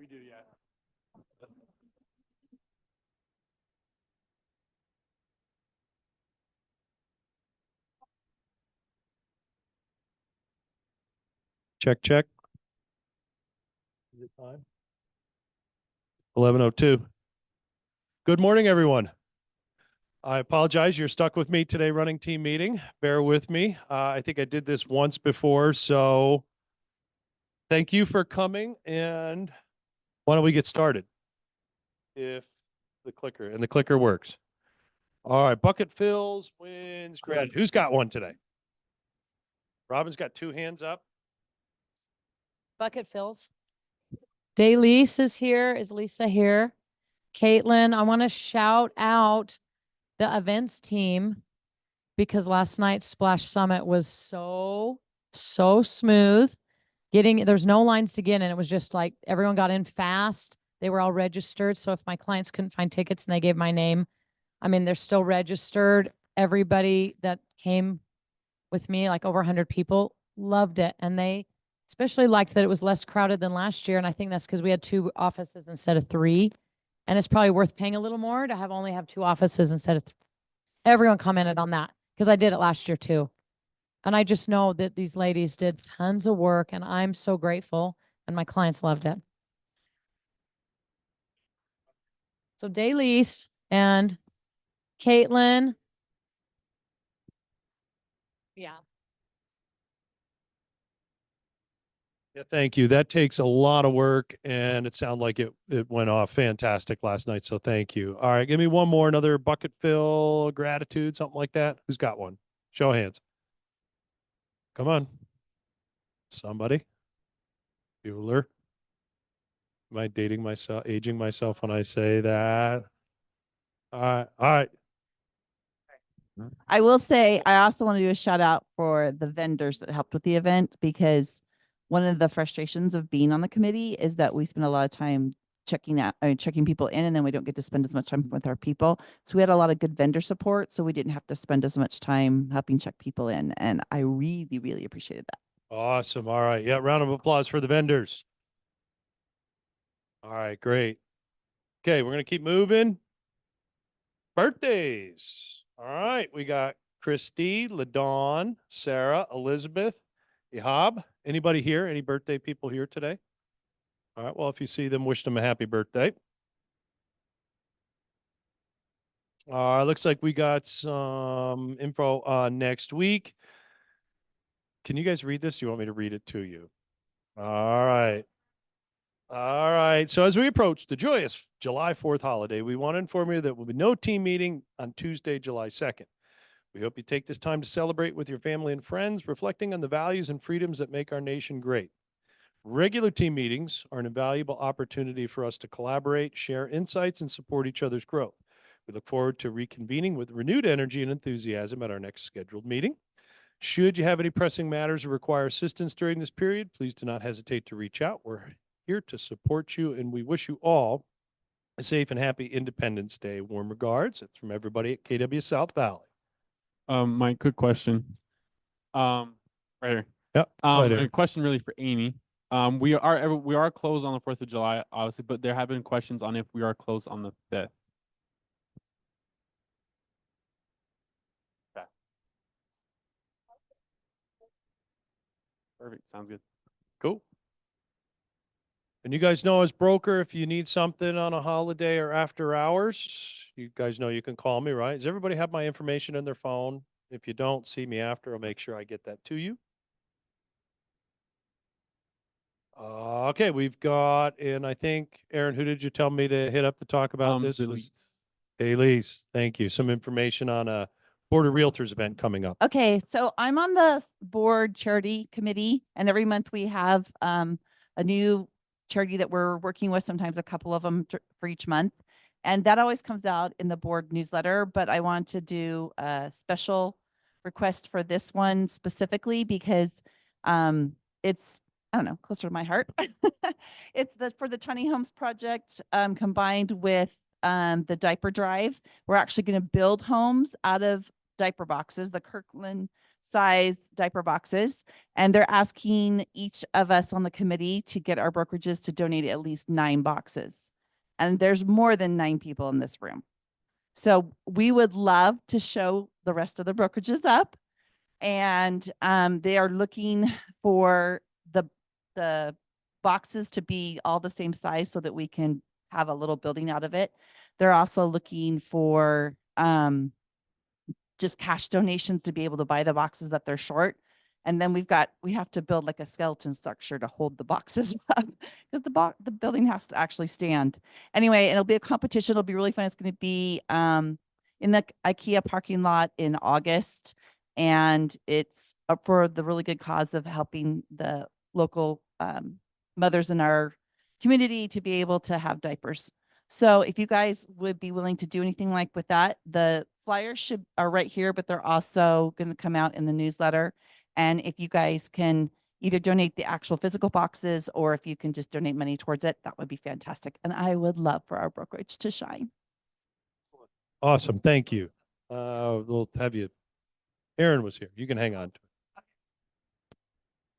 We do, yeah. Check, check. Is it time? 11:02. Good morning, everyone. I apologize. You're stuck with me today running team meeting. Bear with me. I think I did this once before, so thank you for coming. And why don't we get started? If the clicker works. All right, bucket fills, wins, granted. Who's got one today? Robin's got two hands up. Bucket fills. Daylise is here. Is Lisa here? Caitlin, I want to shout out the events team because last night's Splash Summit was so smooth. There's no lines to get in. It was just like everyone got in fast. They were all registered. So if my clients couldn't find tickets and they gave my name, I mean, they're still registered. Everybody that came with me, like over 100 people, loved it. And they especially liked that it was less crowded than last year. And I think that's because we had 2 offices instead of 3. And it's probably worth paying a little more to only have 2 offices instead of 3. Everyone commented on that because I did it last year too. And I just know that these ladies did tons of work and I'm so grateful and my clients loved it. So Daylise and Caitlin. Yeah. Yeah, thank you. That takes a lot of work, and it sounded like it went off fantastic last night. So thank you. All right, give me one more, another bucket fill, gratitude, something like that. Who's got one? Show of hands. Come on, somebody. Bueller. Am I dating myself, aging myself when I say that? All right, all right. I will say, I also want to do a shout out for the vendors that helped with the event, because one of the frustrations of being on the committee is that we spend a lot of time checking people in, and then we don't get to spend as much time with our people. So we had a lot of good vendor support, so we didn't have to spend as much time helping check people in. And I really, really appreciated that. Awesome. All right. Yeah. Round of applause for the vendors. All right. Great. Okay. We're going to keep moving. Birthdays. All right. We got Christy, LaDawn, Sarah, Elizabeth, Ihab. Anybody here? Any birthday people here today? All right. Well, if you see them, wish them a happy birthday. Looks like we got some info on next week. Can you guys read this? Do you want me to read it to you? All right. All right. So as we approach the joyous July 4th holiday, we want to inform you that there will be no team meeting on Tuesday, July 2nd. We hope you take this time to celebrate with your family and friends, reflecting on the values and freedoms that make our nation great. Regular team meetings are an invaluable opportunity for us to collaborate, share insights, and support each other's growth. We look forward to reconvening with renewed energy and enthusiasm at our next scheduled meeting. Should you have any pressing matters or require assistance during this period, please do not hesitate to reach out. We're here to support you, and we wish you all a safe and happy Independence Day. Warm regards. It's from everybody at KW South Valley. Mike, quick question. Right here. Yep. Right A question really for Amy. We are closed on the 4th of July, obviously, but there have been questions on if we are closed on the 5th. Okay. Perfect. Sounds good. Cool. And you guys know, as broker, if you need something on a holiday or after hours, you guys know you can call me, right? Does everybody have my information in their phone? If you don't, see me after. I'll make sure I get that to you. Okay, we've got, and I think, Aaron, who did you tell me to hit up to talk about this? Elise, thank you. Some information on a Board of Realtors event coming up. Okay, so I'm on the board charity committee, and every month we have a new charity that we're working with, sometimes a couple of them for each month. And that always comes out in the board newsletter, but I want to do a special request for this one specifically because it's, I don't know, closer to my heart. It's for the Tiny Homes Project combined with the diaper drive. We're actually going to build homes out of diaper boxes. The Kirkland size diaper boxes, and they're asking each of us on the committee to get our brokerages to donate at least 9 boxes. And there's more than 9 people in this room. So we would love to show the rest of the brokerages up. And they are looking for the boxes to be all the same size so that we can have a little building out of it. They're also looking for just cash donations to be able to buy the boxes that they're short. And then we have to build like a skeleton structure to hold the boxes up because the building has to actually stand. Anyway, it'll be a competition. It'll be really fun. It's going to be in the IKEA parking lot in August. And it's for the really good cause of helping the local mothers in our community to be able to have diapers. So if you guys would be willing to do anything like with that, the flyers are right here, but they're also going to come out in the newsletter. And if you guys can either donate the actual physical boxes or if you can just donate money towards it, that would be fantastic. And I would love for our brokerage to shine. Awesome. Thank you. We'll have you. Aaron was here. You can hang on to it.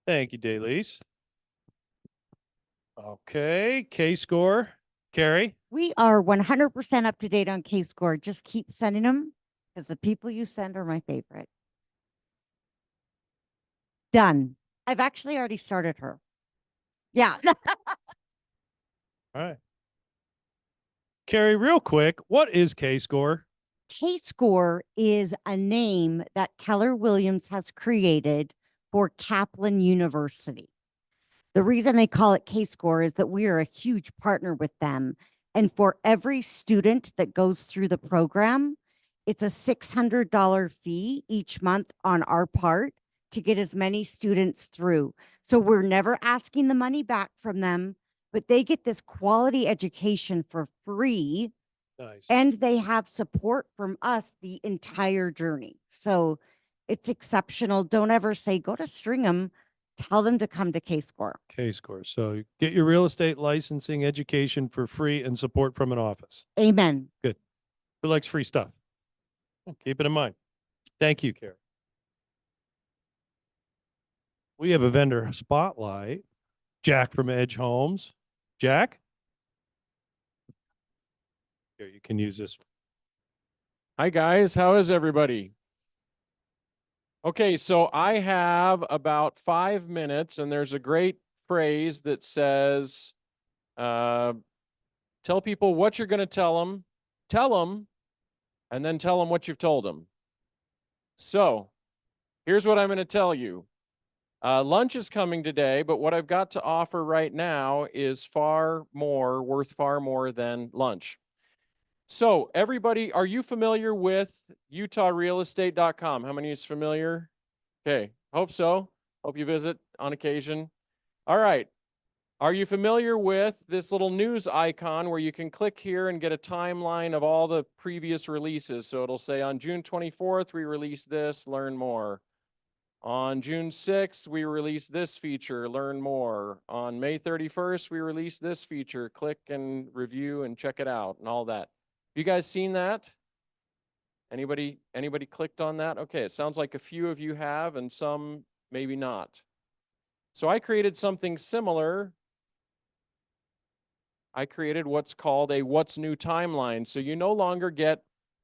Thank you, Daylise. Okay. K-score. Carrie. We are 100% up to date on K-score. Just keep sending them because the people you send are my favorite. Done. I've actually already started her. Yeah. All right. Carrie, real quick, what is K-score? K-score is a name that Keller Williams has created for Kaplan University. The reason they call it K-score is that we are a huge partner with them. And for every student that goes through the program, it's a $600 fee each month on our part to get as many students through. So we're never asking the money back from them, but they get this quality education for free. Nice. And they have support from us the entire journey. So it's exceptional. Don't ever say, go to Stringham. Tell them to come to K-score. K-score. So get your real estate licensing education for free and support from an office. Amen. Who likes free stuff? Keep it in mind. Thank you, Carrie. We have a vendor spotlight. Jack from Edge Homes. Jack? Here, you can use this. Hi guys, how is everybody? Okay, so I have about 5 minutes and there's a great phrase that says, tell people what you're going to tell them, and then tell them what you've told them. So here's what I'm going to tell you. Lunch is coming today, but what I've got to offer right now is worth far more than lunch. So everybody, are you familiar with UtahRealEstate.com? How many is familiar? Okay, hope so. Hope you visit on occasion. All right. Are you familiar with this little news icon where you can click here and get a timeline of all the previous releases? So it'll say on June 24th, we released this, learn more. On June 6th, we released this feature, learn more. On May 31st, we released this feature, click and review and check it out and all that. You guys seen that? Anybody clicked on that? Okay, it sounds like a few of you have and some maybe not. So I created something similar. I created what's called a what's new timeline. So you no longer get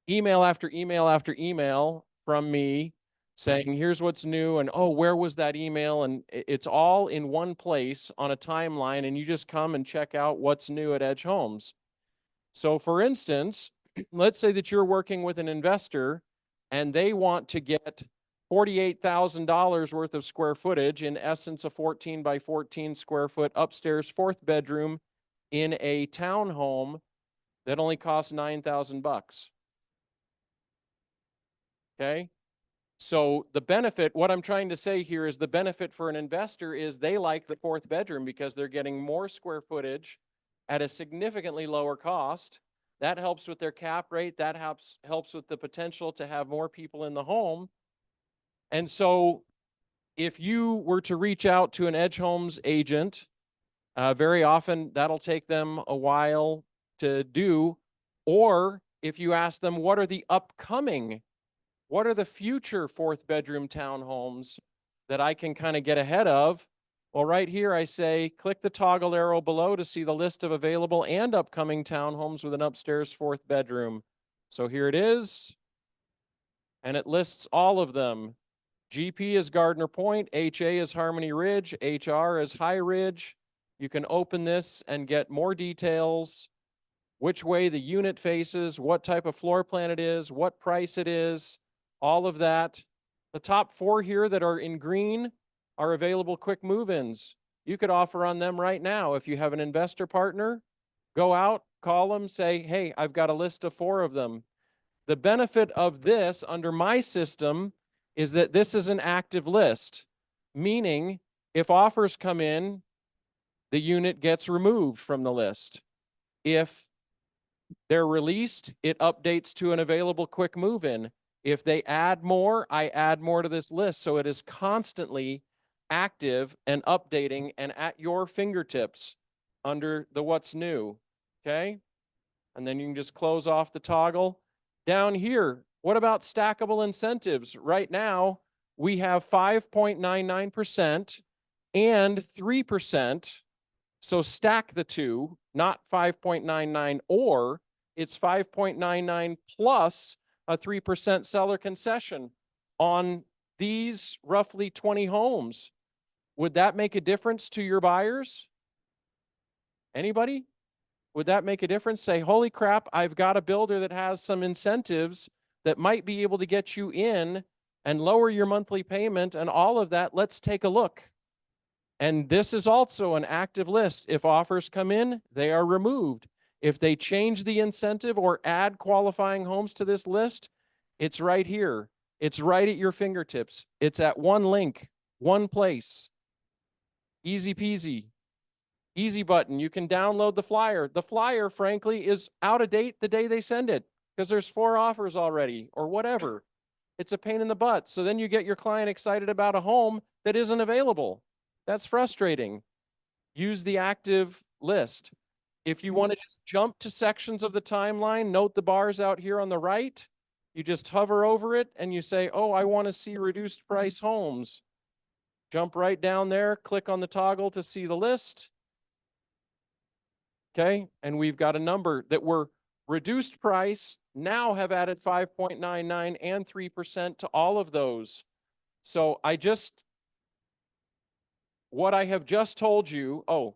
email after email after email from me saying, here's what's new, and oh, where was that email? And it's all in one place on a timeline, and you just come and check out what's new at Edge Homes. So for instance, let's say that you're working with an investor and they want to get $48,000 worth of square footage, in essence, a 14 by 14 square foot upstairs 4th bedroom in a townhome that only costs $9,000. Okay? So the benefit, what I'm trying to say here is the benefit for an investor is they like the 4th bedroom because they're getting more square footage at a significantly lower cost. That helps with their cap rate. That helps with the potential to have more people in the home. And so if you were to reach out to an Edge Homes agent, very often that'll take them a while to do. Or if you ask them, what are the upcoming What are the future 4th bedroom townhomes that I can kind of get ahead of? Well, right here I say, click the toggle arrow below to see the list of available and upcoming townhomes with an upstairs 4th bedroom. So here it is. And it lists all of them. GP is Gardner Point, HA is Harmony Ridge, HR is High Ridge. You can open this and get more details, which way the unit faces, what type of floor plan it is, what price it is, all of that. The top 4 here that are in green are available quick move-ins. You could offer on them right now. If you have an investor partner, go out, call them, say, hey, I've got a list of 4 of them. The benefit of this under my system is that this is an active list, meaning if offers come in, the unit gets removed from the list. If they're released, it updates to an available quick move-in. If they add more, I add more to this list. So it is constantly active and updating and at your fingertips under the what's new, okay? And then you can just close off the toggle. Down here, what about stackable incentives? Right now, we have 5.99% and 3%. So stack the two, not 5.99 or, it's 5.99 plus a 3% seller concession on these roughly 20 homes. Would that make a difference to your buyers? Anybody? Would that make a difference? Say, holy crap, I've got a builder that has some incentives that might be able to get you in and lower your monthly payment and all of that. Let's take a look. And this is also an active list. If offers come in, they are removed. If they change the incentive or add qualifying homes to this list, it's right here. It's right at your fingertips. It's at one link, one place. Easy peasy. Easy button. You can download the flyer. The flyer, frankly, is out of date the day they send it because there's 4 offers already or whatever. It's a pain in the butt. So then you get your client excited about a home that isn't available. That's frustrating. Use the active list. If you want to just jump to sections of the timeline, note the bars out here on the right. You just hover over it and you say, oh, I want to see reduced price homes. Jump right down there, click on the toggle to see the list. Okay, and we've got a number that were reduced price, now have added 5.99 and 3% to all of those. So what I have just told you, oh,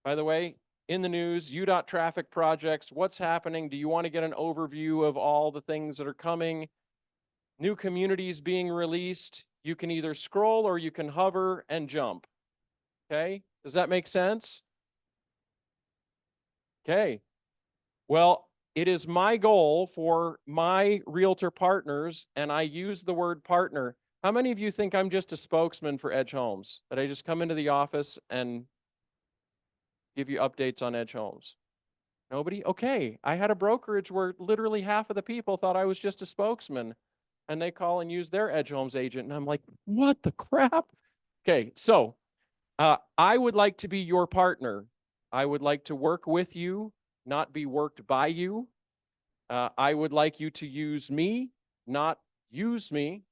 by the way, in the news, UDOT traffic projects, what's happening? Do you want to get an overview of all the things that are coming? New communities being released. You can either scroll or you can hover and jump. Okay, does that make sense? Okay, well, it is my goal for my realtor partners, and I use the word partner. How many of you think I'm just a spokesman for Edge Homes? That I just come into the office and give you updates on Edge Homes? Nobody? Okay, I had a brokerage where literally half of the people thought I was just a spokesman, and they call and use their Edge Homes agent, and I'm like, what the crap? Okay, so I would like to be your partner. I would like to work with you, not be worked by you. I would like you to use me, not use me,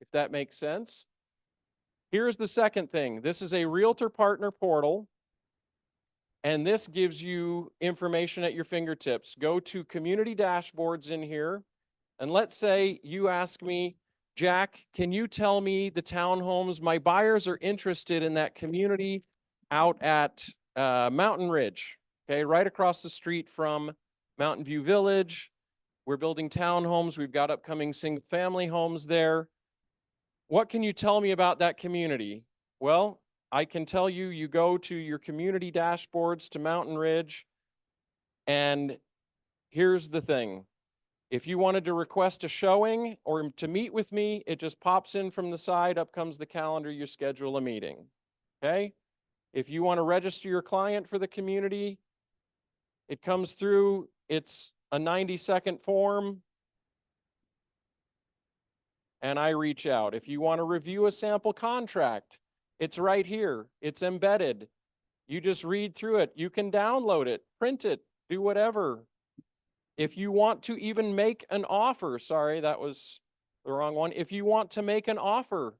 if that makes sense. Here's the second thing. This is a realtor partner portal, and this gives you information at your fingertips. Go to community dashboards in here, and let's say you ask me, Jack, can you tell me the townhomes? My buyers are interested in that community out at Mountain Ridge, okay, right across the street from Mountain View Village. We're building townhomes. We've got upcoming single-family homes there. What can you tell me about that community? Well, I can tell you, you go to your community dashboards to Mountain Ridge, and here's the thing. If you wanted to request a showing or to meet with me, it just pops in from the side, up comes the calendar, you schedule a meeting, okay? If you want to register your client for the community, it comes through, it's a 90-second form, and I reach out. If you want to review a sample contract, it's right here, it's embedded. You just read through it. You can download it, print it, do whatever. If you want to even make an offer, sorry, that was the wrong one. If you want to make an offer,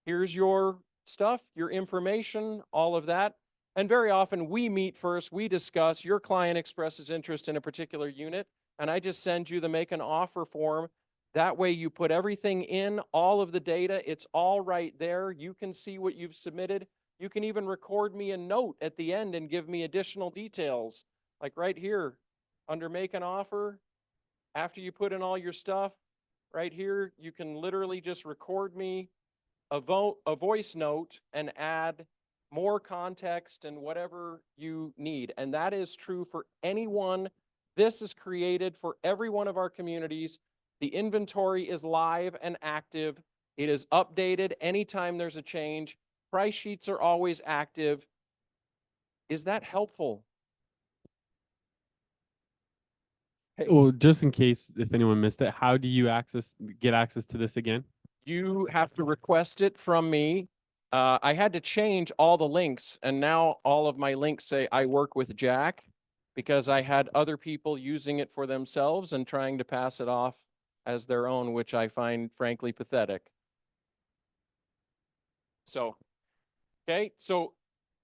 here's your stuff, your information, all of that. And very often we meet first, we discuss, your client expresses interest in a particular unit, and I just send you the make an offer form. That way you put everything in, all of the data, it's all right there. You can see what you've submitted. You can even record me a note at the end and give me additional details. Like right here, under make an offer, after you put in all your stuff, right here, you can literally just record me a voice note and add more context and whatever you need. And that is true for anyone. This is created for every one of our communities. The inventory is live and active. It is updated anytime there's a change. Price sheets are always active. Is that helpful? Hey. Well, just in case if anyone missed it, how do you get access to this again? You have to request it from me. I had to change all the links, and now all of my links say I work with Jack, because I had other people using it for themselves and trying to pass it off as their own, which I find frankly pathetic. So, okay, so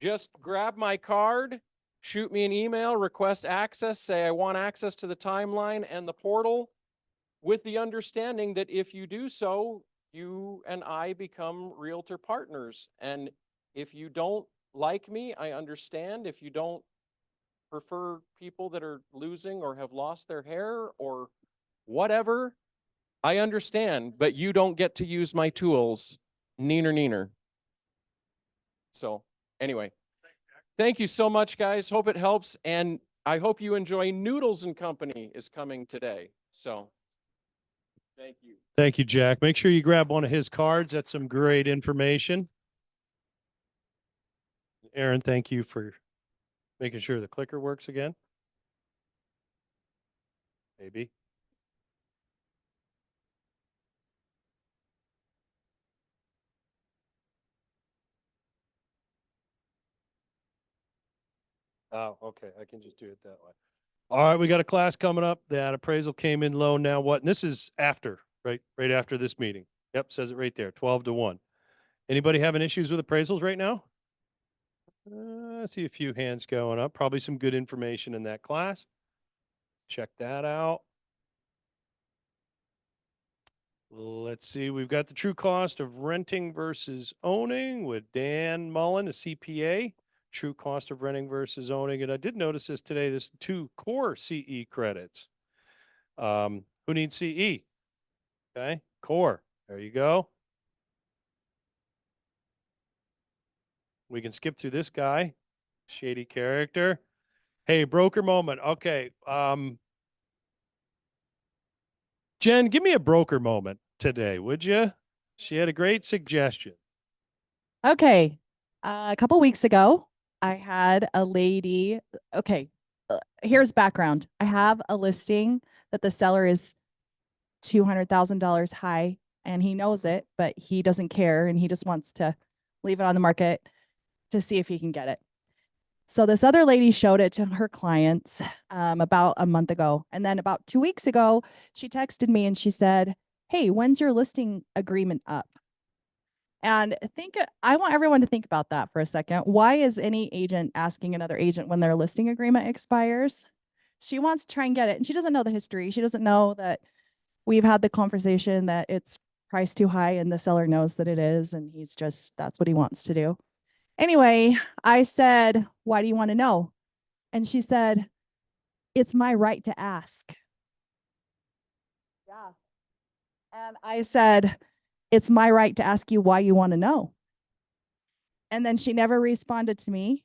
just grab my card, shoot me an email, request access, say I want access to the timeline and the portal, with the understanding that if you do so, you and I become realtor partners. And if you don't like me, I understand. If you don't prefer people that are losing or have lost their hair or whatever, I understand, but you don't get to use my tools. Neener, neener. So anyway, thank you so much, guys. Hope it helps. And I hope you enjoy Noodles and Company is coming today. So thank you. Thank you, Jack. Make sure you grab one of his cards. That's some great information. Aaron, thank you for making sure the clicker works again. Maybe. Oh, okay. I can just do it that way. All right, we got a class coming up. That appraisal came in low. Now what? And this is after, right after this meeting. Yep, says it right there, 12 to 1. Anybody having issues with appraisals right now? I see a few hands going up. Probably some good information in that class. Check that out. Let's see. We've got the true cost of renting versus owning with Dan Mullen, a CPA. True cost of renting versus owning. And I did notice this today. There's 2 core CE credits. Who needs CE? Okay, core. There you go. We can skip through this guy. Shady character. Hey, broker moment. Okay. Jen, give me a broker moment today, would you? She had a great suggestion. Okay. A couple weeks ago, I had a lady. Okay. Here's background. I have a listing that the seller is $200,000 high and he knows it, but he doesn't care and he just wants to leave it on the market to see if he can get it. So this other lady showed it to her clients about a month ago. And then about 2 weeks ago, she texted me and she said, "Hey, when's your listing agreement up?" And I want everyone to think about that for a second. Why is any agent asking another agent when their listing agreement expires? She wants to try and get it. And she doesn't know the history. She doesn't know that we've had the conversation that it's priced too high and the seller knows that it is. And that's what he wants to do. Anyway, I said, "Why do you want to know?" And she said, "It's my right to ask." Yeah. And I said, "It's my right to ask you why you want to know." And then she never responded to me.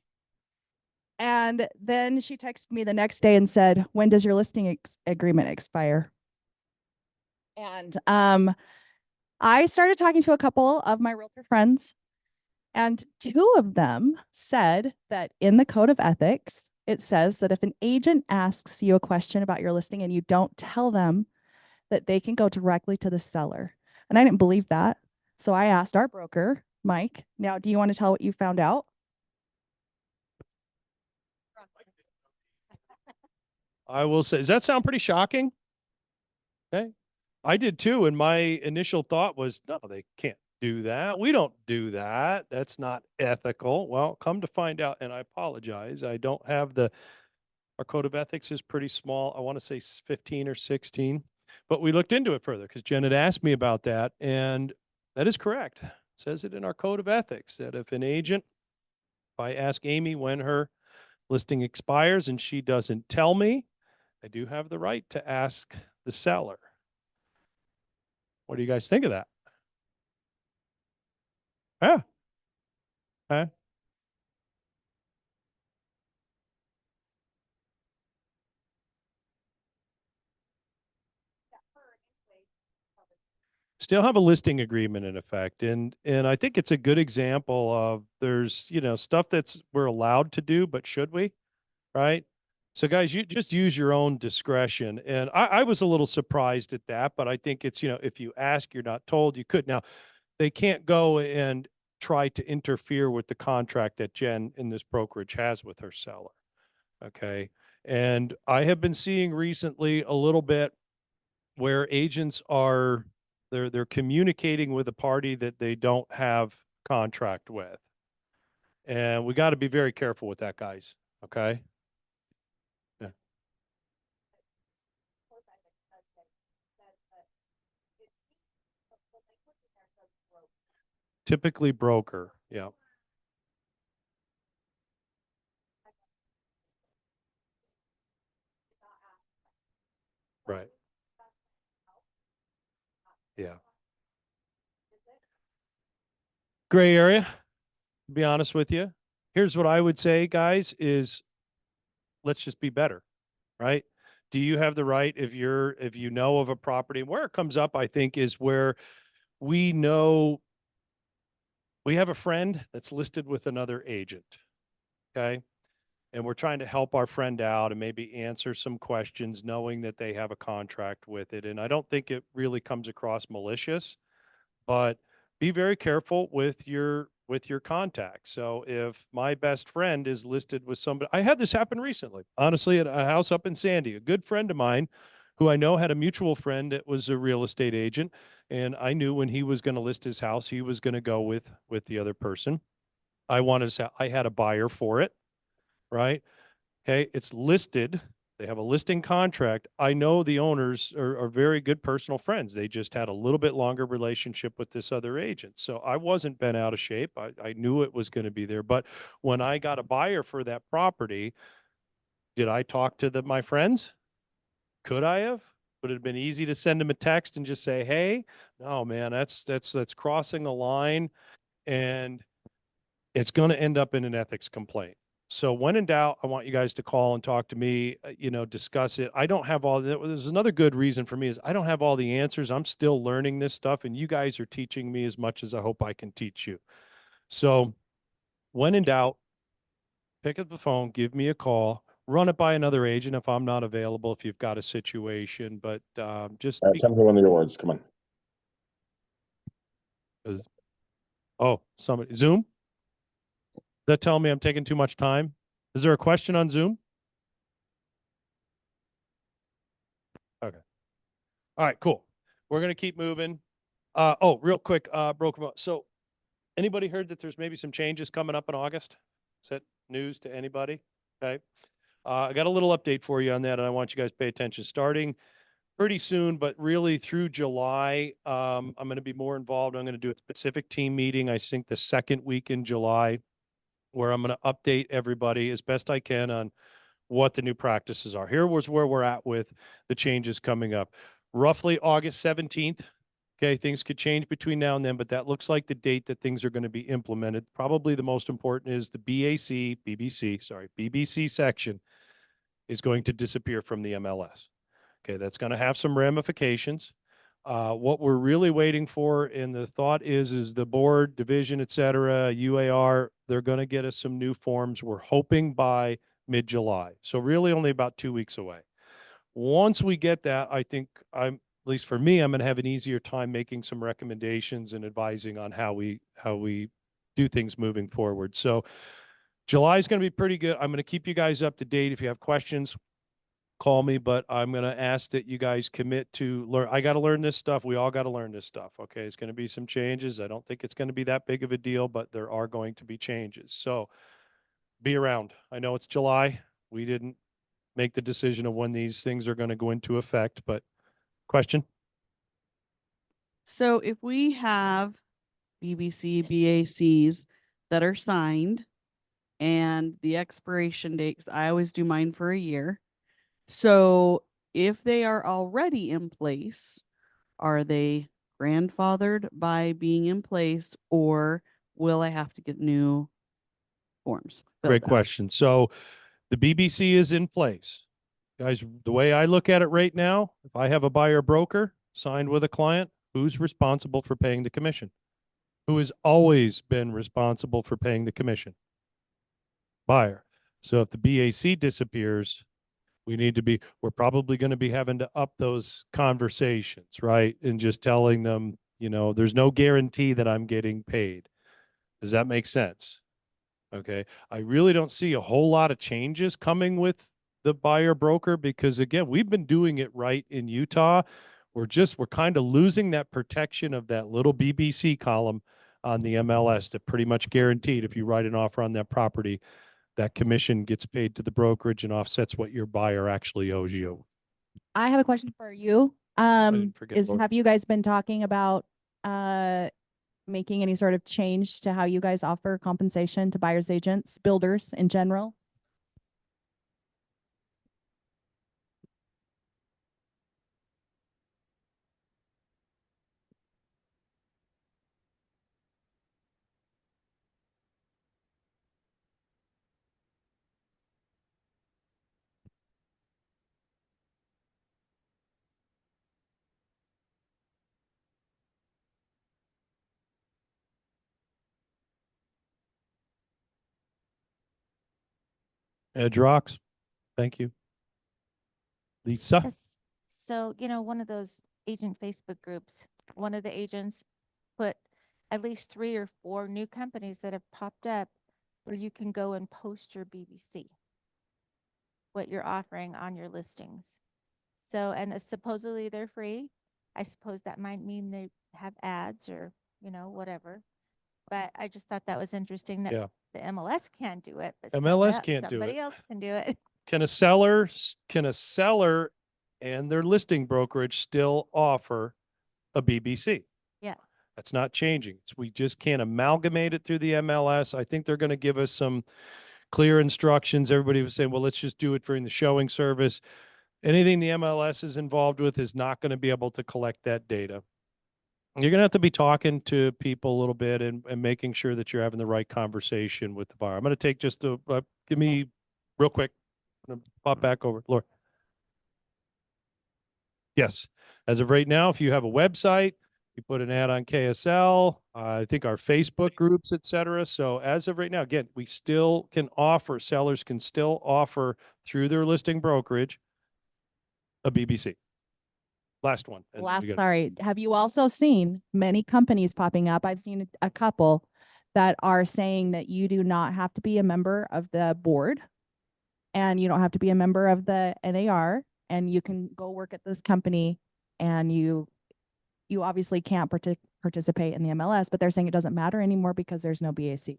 And then she texted me the next day and said, "When does your listing agreement expire?" And I started talking to a couple of my realtor friends, and 2 of them said that in the code of ethics, it says that if an agent asks you a question about your listing and you don't tell them, that they can go directly to the seller. And I didn't believe that. So I asked our broker, Mike, "Now, do you want to tell what you found out?" I will say, does that sound pretty shocking? Okay. I did too. And my initial thought was, no, they can't do that. We don't do that. That's not ethical. Well, come to find out, and I apologize. I don't have our code of ethics is pretty small. I want to say 15 or 16, but we looked into it further because Jen had asked me about that. And that is correct. It says it in our code of ethics that if an agent, if I ask Amy when her listing expires and she doesn't tell me, I do have the right to ask the seller. What do you guys think of that? Yeah. Huh? Still have a listing agreement in effect. And I think it's a good example of there's, stuff that's we're allowed to do, but should we? Right? So guys, you just use your own discretion. And I was a little surprised at that, but I think it's, if you ask, you're not told, you could. Now, they can't go and try to interfere with the contract that Jen in this brokerage has with her seller. Okay. And I have been seeing recently a little bit where agents are they're communicating with a party that they don't have contract with. And we got to be very careful with that, guys. Okay. Yeah. Typically broker. Yeah. Right. Yeah. Gray area, to be honest with you. Here's what I would say, guys, is let's just be better, right? Do you have the right if you know of a property? Where it comes up, I think, is where we know we have a friend that's listed with another agent. Okay. And we're trying to help our friend out and maybe answer some questions knowing that they have a contract with it. And I don't think it really comes across malicious, but be very careful with your contacts. So if my best friend is listed with somebody, I had this happen recently, honestly, at a house up in Sandy, a good friend of mine who I know had a mutual friend that was a real estate agent. And I knew when he was going to list his house, he was going to go with the other person. I had a buyer for it, right? Okay, it's listed. They have a listing contract. I know the owners are very good personal friends. They just had a little bit longer relationship with this other agent. So I wasn't bent out of shape. I knew it was going to be there. But when I got a buyer for that property, did I talk to my friends? Could I have? Would it have been easy to send them a text and just say, hey, no, man, that's crossing the line. And it's going to end up in an ethics complaint. So when in doubt, I want you guys to call and talk to me, discuss it. I don't have all that. There's another good reason for me is I don't have all the answers. I'm still learning this stuff and you guys are teaching me as much as I hope I can teach you. So when in doubt, pick up the phone, give me a call, run it by another agent if I'm not available, if you've got a situation, but just Tell me when the awards. Come on. somebody Zoom. That tell me I'm taking too much time. Is there a question on Zoom? Okay. All right, cool. We're going to keep moving. Real quick, broken. So anybody heard that there's maybe some changes coming up in August? Is that news to anybody? Okay. I got a little update for you on that, and I want you guys to pay attention. Starting pretty soon, but really through July, I'm going to be more involved. I'm going to do a specific team meeting, I think the second week in July, where I'm going to update everybody as best I can on what the new practices are. Here was where we're at with the changes coming up. Roughly August 17th. Okay, things could change between now and then, but that looks like the date that things are going to be implemented. Probably the most important is the BBC section is going to disappear from the MLS. Okay, that's going to have some ramifications. What we're really waiting for, and the thought is the board, division, et cetera, UAR, they're going to get us some new forms. We're hoping by mid-July. So really only about 2 weeks away. Once we get that, I think at least for me, I'm going to have an easier time making some recommendations and advising on how we do things moving forward. So July is going to be pretty good. I'm going to keep you guys up to date. If you have questions, call me, but I'm going to ask that you guys commit to learn. I got to learn this stuff. We all got to learn this stuff. Okay. It's going to be some changes. I don't think it's going to be that big of a deal, but there are going to be changes. So be around. I know it's July. We didn't make the decision of when these things are going to go into effect, but question? So if we have BBC, BACs that are signed and the expiration date, 'cause I always do mine for a year. So if they are already in place, are they grandfathered by being in place, or will I have to get new forms? filled Great out? question. So the BBC is in place. Guys, the way I look at it right now, if I have a buyer broker signed with a client, who's responsible for paying the commission? Who has always been responsible for paying the commission? Buyer. So if the BAC disappears, we're probably going to be having to up those conversations, right? And just telling them, there's no guarantee that I'm getting paid. Does that make sense? Okay. I really don't see a whole lot of changes coming with the buyer broker because again, we've been doing it right in Utah. We're kind of losing that protection of that little BBC column on the MLS that pretty much guaranteed if you write an offer on that property, that commission gets paid to the brokerage and offsets what your buyer actually owes you. I have a question for you. didn't forget Laura. Have you guys been talking about making any sort of change to how you guys offer compensation to buyers agents, builders in general? Edge Rocks. Thank you. Lisa. Yes. So, one of those agent Facebook groups, one of the agents put at least 3 or 4 new companies that have popped up where you can go and post your BBC, what you're offering on your listings. So, and supposedly they're free. I suppose that might mean they have ads or, whatever. But I just thought that was interesting that Yeah. the MLS can't do it, but MLS can't do somebody it. else can do it. Can a seller and their listing brokerage still offer a BBC? Yeah. That's not changing. We just can't amalgamate it through the MLS. I think they're going to give us some clear instructions. Everybody was saying, well, let's just do it during the showing service. Anything the MLS is involved with is not going to be able to collect that data. You're going to have to be talking to people a little bit and making sure that you're having the right conversation with the buyer. I'm going to take just give me real quick. I'm going to pop back over. Laura. Yes. As of right now, if you have a website, you put an ad on KSL, I think our Facebook groups, et cetera. So as of right now, again, we still can offer, sellers can still offer through their listing brokerage a BBC. Last one. and we got- Sorry. Have you also seen many companies popping up? I've seen a couple that are saying that you do not have to be a member of the board and you don't have to be a member of the NAR, and you can go work at this company and you obviously can't participate in the MLS, but they're saying it doesn't matter anymore because there's no BAC.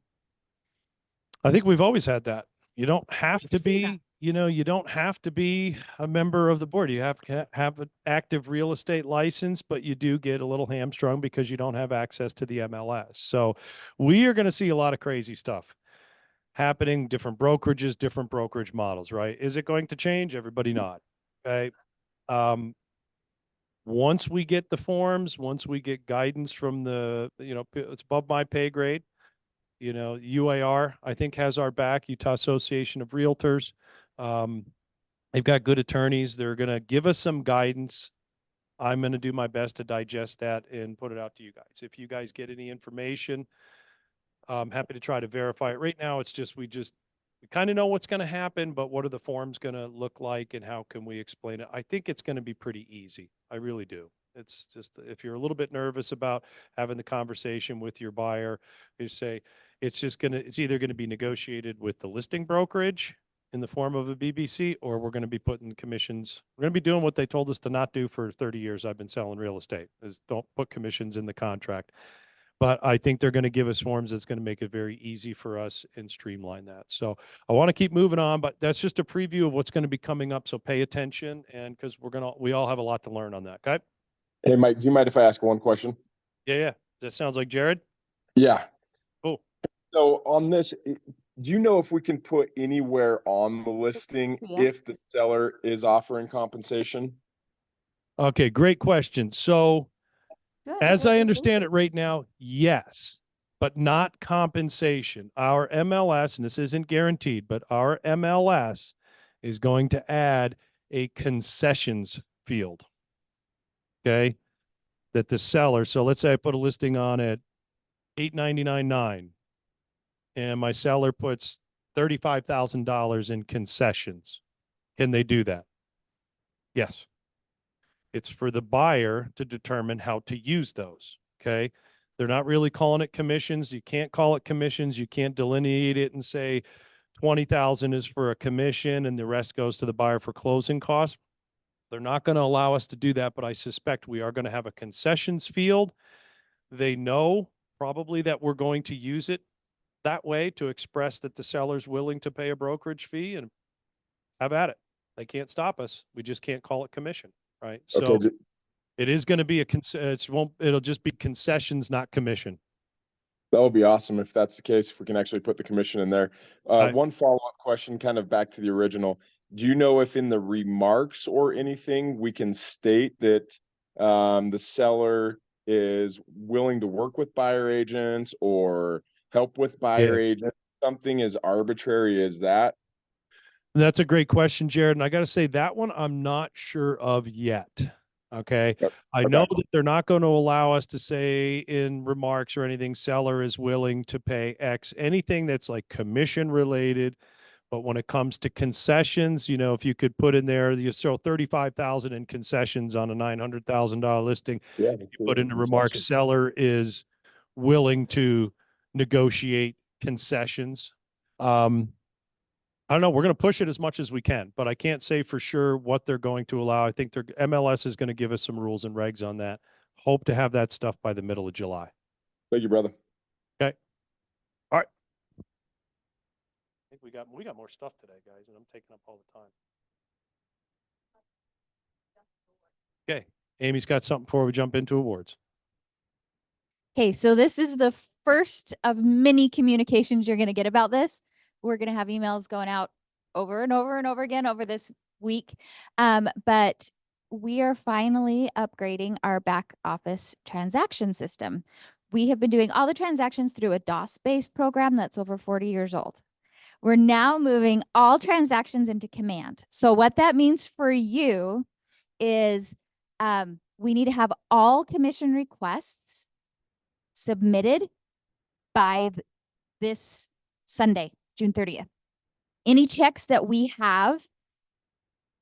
I think we've always had that. You don't have to see that. be, you don't have to be a member of the board. You have to have an active real estate license, but you do get a little hamstrung because you don't have access to the MLS. So we are going to see a lot of crazy stuff happening, different brokerages, different brokerage models, right? Is it going to change? Everybody not. Okay. Once we get the forms, once we get guidance from it's above my pay grade. UAR, I think, has our back, Utah Association of Realtors. They've got good attorneys. They're going to give us some guidance. I'm going to do my best to digest that and put it out to you guys. If you guys get any information, I'm happy to try to verify it. Right now, it's just, we kind of know what's going to happen, but what are the forms going to look like and how can we explain it? I think it's going to be pretty easy. I really do. It's just, if you're a little bit nervous about having the conversation with your buyer, you say, it's either going to be negotiated with the listing brokerage in the form of a BBC, or we're going to be putting commissions. We're going to be doing what they told us to not do for 30 years. I've been selling real estate, is don't put commissions in the contract. But I think they're going to give us forms that's going to make it very easy for us and streamline that. So I want to keep moving on, but that's just a preview of what's going to be coming up. So pay attention, and because we all have a lot to learn on that. Okay. Hey, Mike, do you mind if I ask one question? Yeah. That sounds like Jared. Yeah. Cool. So on this, do you know if we can put anywhere on the listing Yeah. if the seller is offering compensation? Okay. Great question. So Good. as I understand it right now, yes, but not compensation. Our MLS, and this isn't guaranteed, but our MLS is going to add a concessions field. Okay. That the seller, so let's say I put a listing on at $899.9 and my seller puts $35,000 in concessions. Can they do that? Yes. It's for the buyer to determine how to use those. Okay. They're not really calling it commissions. You can't call it commissions. You can't delineate it and say 20,000 is for a commission and the rest goes to the buyer for closing costs. They're not going to allow us to do that, but I suspect we are going to have a concessions field. They know probably that we're going to use it that way to express that the seller's willing to pay a brokerage fee, and have at it. They can't stop us. We just can't call it commission, right? So Okay. it is going to be it'll just be concessions, not commission. That would be awesome if that's the case, if we can actually put the commission in there. One follow-up question, kind of back to the original. Do you know if in the remarks or anything we can state that the seller is willing to work with buyer agents or help with buyer agents? Something as arbitrary as that? That's a great question, Jared. And I got to say that one I'm not sure of yet. Okay. I know that they're not going to allow us to say in remarks or anything, seller is willing to pay X, anything that's like commission related. But when it comes to concessions, if you could put in there, you throw 35,000 in concessions on a $900,000 listing, Yeah, you put in the remarks, seller is willing to negotiate concessions. I don't know. We're going to push it as much as we can, but I can't say for sure what they're going to allow. I think MLS is going to give us some rules and regs on that. Hope to have that stuff by the middle of July. Thank you, brother. Okay. All right. I think we got more stuff today, guys, and I'm taking up all the time. Okay. Amy's got something before we jump into awards. Okay, so this is the first of many communications you're going to get about this. We're going to have emails going out over and over and over again over this week. But we are finally upgrading our back office transaction system. We have been doing all the transactions through a DOS-based program that's over 40 years old. We're now moving all transactions into Command. So what that means for you is we need to have all commission requests submitted by this Sunday, June 30th. Any checks that we have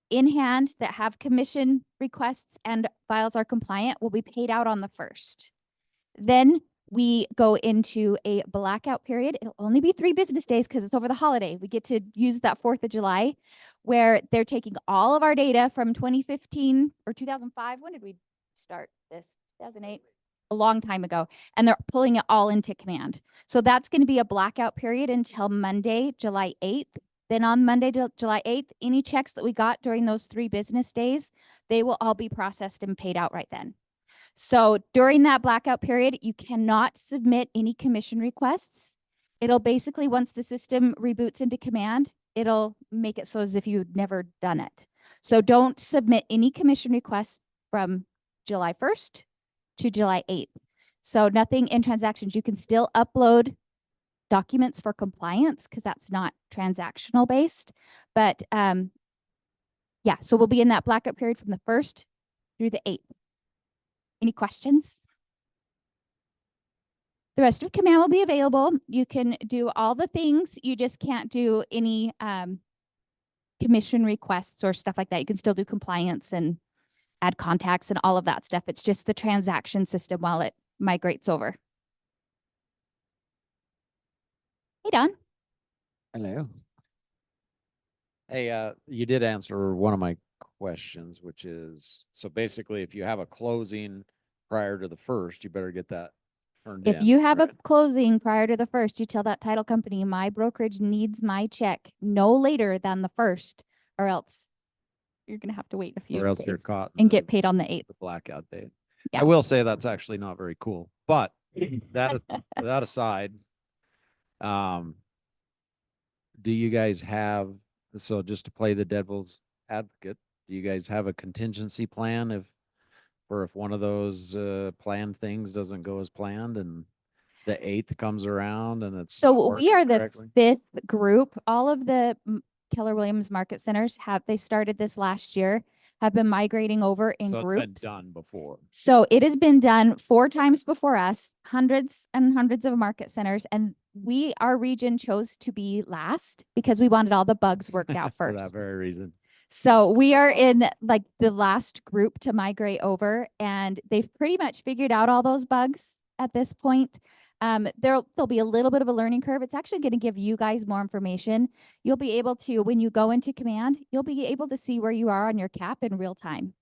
in hand that have commission requests and files are compliant will be paid out on the 1st. Then we go into a blackout period. It'll only be 3 business days because it's over the holiday. We get to use that 4th of July where they're taking all of our data from 2015 or 2005. When did we start this? 2008? A long time ago. And they're pulling it all into Command. So that's going to be a blackout period until Monday, July 8th. Then on Monday, July 8th, any checks that we got during those 3 business days, they will all be processed and paid out right then. So during that blackout period, you cannot submit any commission requests. It'll basically, once the system reboots into Command, it'll make it so as if you'd never done it. So don't submit any commission requests from July 1st to July 8th. So nothing in transactions. You can still upload documents for compliance because that's not transactional based. But yeah, so we'll be in that blackout period from the 1st through the 8th. Any questions? The rest of Command will be available. You can do all the things. You just can't do any commission requests or stuff like that. You can still do compliance and add contacts and all of that stuff. It's just the transaction system while it migrates over. Hey, Don. Hello. Hey, you did answer one of my questions, which is, so basically if you have a closing prior to the first, you better get that turned in. If you have a right? closing prior to the first, you tell that title company, my brokerage needs my check no later than the first, or else you're gonna have to wait a few Or else you're days caught in and the- get paid on the 8th. the blackout date. Yeah. I will say that's actually not very cool, but that aside, do you guys have, so just to play the devil's advocate, do you guys have a contingency plan if one of those planned things doesn't go as planned and the 8th comes around and it's not So we working are the correctly? 5th group. All of the Keller Williams market centers they started this last year, have been migrating over in So it's groups. been done before. So it has been done 4 times before us, hundreds and hundreds of market centers. And our region chose to be last because we wanted all the bugs worked out For that first. very reason. So we are in like the last group to migrate over, and they've pretty much figured out all those bugs at this point. There'll be a little bit of a learning curve. It's actually going to give you guys more information. You'll be able to, when you go into command, you'll be able to see where you are on your cap in real time.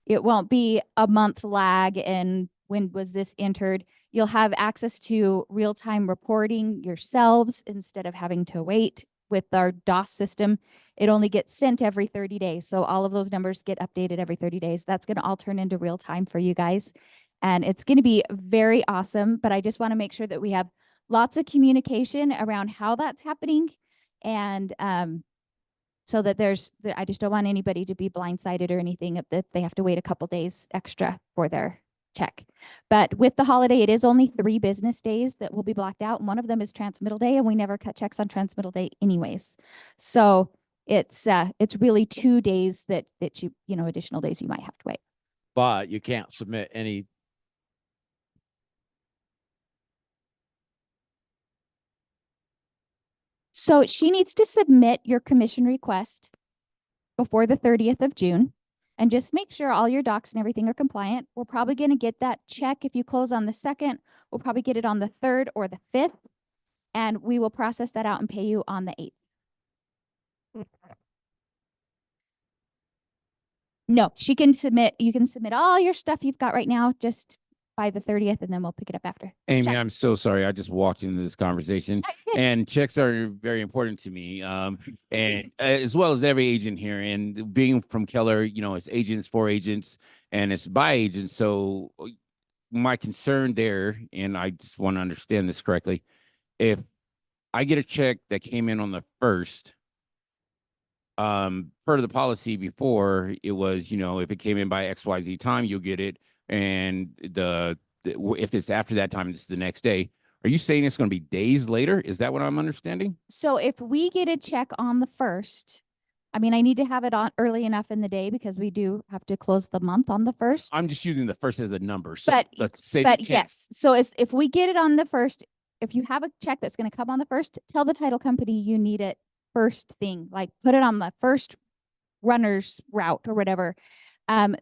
It won't be a month lag and when was this entered. You'll have access to real-time reporting yourselves instead of having to wait. With our DOS system, it only gets sent every 30 days. So all of those numbers get updated every 30 days. That's going to all turn into real time for you guys. And it's going to be very awesome. But I just want to make sure that we have lots of communication around how that's happening. And so that I just don't want anybody to be blindsided or anything that they have to wait a couple days extra for their check. But with the holiday, it is only 3 business days that will be blocked out. And one of them is transmittal day, and we never cut checks on transmittal day anyways. So it's really 2 days that you additional days you might have to wait. But you can't submit any. So she needs to submit your commission request before the 30th of June. And just make sure all your docs and everything are compliant. We're probably going to get that check if you close on the 2nd. We'll probably get it on the 3rd or the 5th. And we will process that out and pay you on the 8th. No, you can submit all your stuff you've got right now just by the 30th, and then we'll pick it up after. Amy, Check. I'm so sorry. I just walked into this conversation, and checks are very important to me. And as well as every agent here, and being from Keller, it's agents for agents and it's by agents. So my concern there, and I just want to understand this correctly. If I get a check that came in on the 1st, per the policy before, it was, if it came in by XYZ time, you'll get it. And if it's after that time, it's the next day. Are you saying it's going to be days later? Is that what I'm understanding? So if we get a check on the 1st, I mean, I need to have it on early enough in the day because we do have to close the month on the 1st. I'm just using the 1st as a number. So But let's say but the 10th. yes, so if we get it on the 1st, if you have a check that's going to come on the 1st, tell the title company you need it first thing, like put it on the first runner's route or whatever.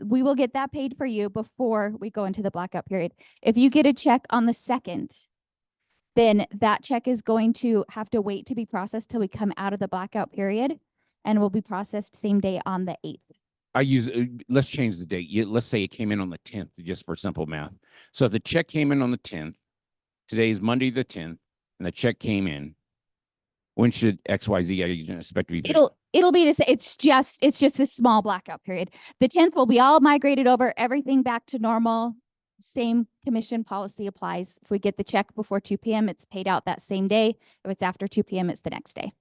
We will get that paid for you before we go into the blackout period. If you get a check on the 2nd, then that check is going to have to wait to be processed till we come out of the blackout period, and will be processed same day on the 8th. Let's change the date. Let's say it came in on the 10th, just for simple math. So if the check came in on the 10th, today is Monday the 10th, and the check came in, when should XYZ agent expect to be paid? It'll be the same. It's just this small blackout period. The 10th will be all migrated over, everything back to normal. Same commission policy applies. If we get the check before 2 p.m., it's paid out that same day. If it's after 2 p.m., it's the next day.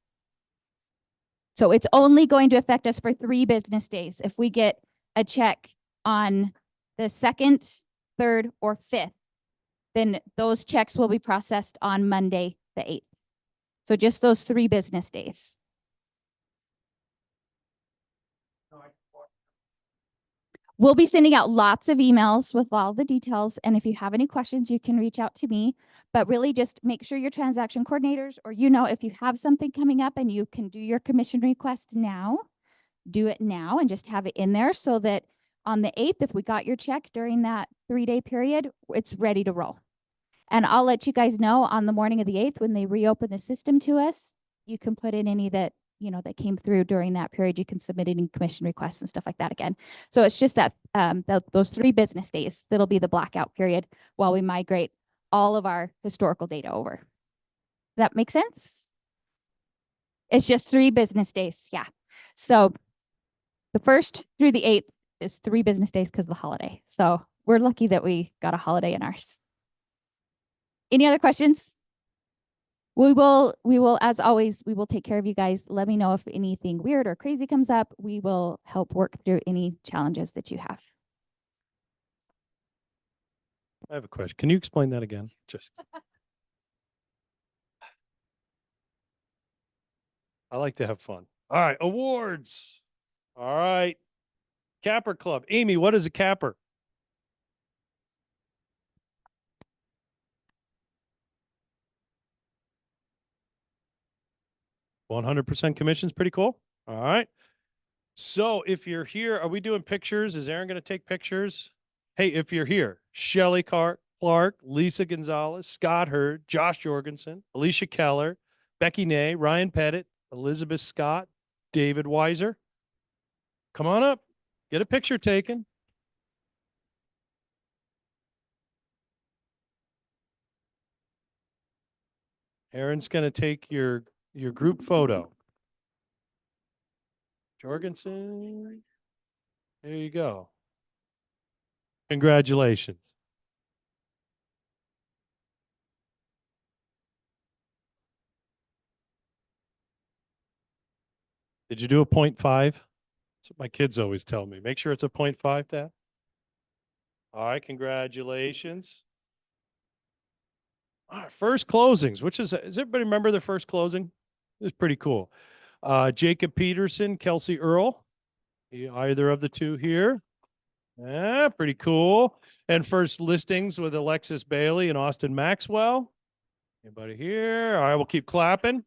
So it's only going to affect us for 3 business days. If we get a check on the 2nd, 3rd, or 5th, then those checks will be processed on Monday, the 8th. So just those 3 business days. We'll be sending out lots of emails with all the details. And if you have any questions, you can reach out to me. But really just make sure your transaction coordinators, or if you have something coming up and you can do your commission request now, do it now and just have it in there so that on the 8th, if we got your check during that 3-day period, it's ready to roll. And I'll let you guys know on the morning of the 8th when they reopen the system to us, you can put in any that that came through during that period. You can submit any commission requests and stuff like that again. So it's just that those 3 business days that'll be the blackout period while we migrate all of our historical data over. Does that make sense? It's just 3 business days. Yeah. So the 1st through the 8th is 3 business days because of the holiday. So we're lucky that we got a holiday in ours. Any other questions? We will, as always, we will take care of you guys. Let me know if anything weird or crazy comes up. We will help work through any challenges that you have. I have a question. Can you explain that again? Just. I like to have fun. All right, awards. All right. Capper Club. Amy, what is a capper? $100% commission's pretty cool. All right. So if you're here, are we doing pictures? Is Aaron going to take pictures? Hey, if you're here, Shelly Clark, Lisa Gonzalez, Scott Hurd, Josh Jorgensen, Alicia Keller, Becky Ney, Ryan Pettit, Elizabeth Scott, David Weiser. Come on up. Get a picture taken. Aaron's going to take your group photo. Jorgensen. There you go. Congratulations. Did you do a 0.5? That's what my kids always tell me. Make sure it's a 0.5, Dad. All right, congratulations. All right, first closings, which does everybody remember their first closing? It was pretty cool. Jacob Peterson, Kelsey Earl, either of the two here. Yeah, pretty cool. And first listings with Alexis Bailey and Austin Maxwell. Anybody here? All right, we'll keep clapping.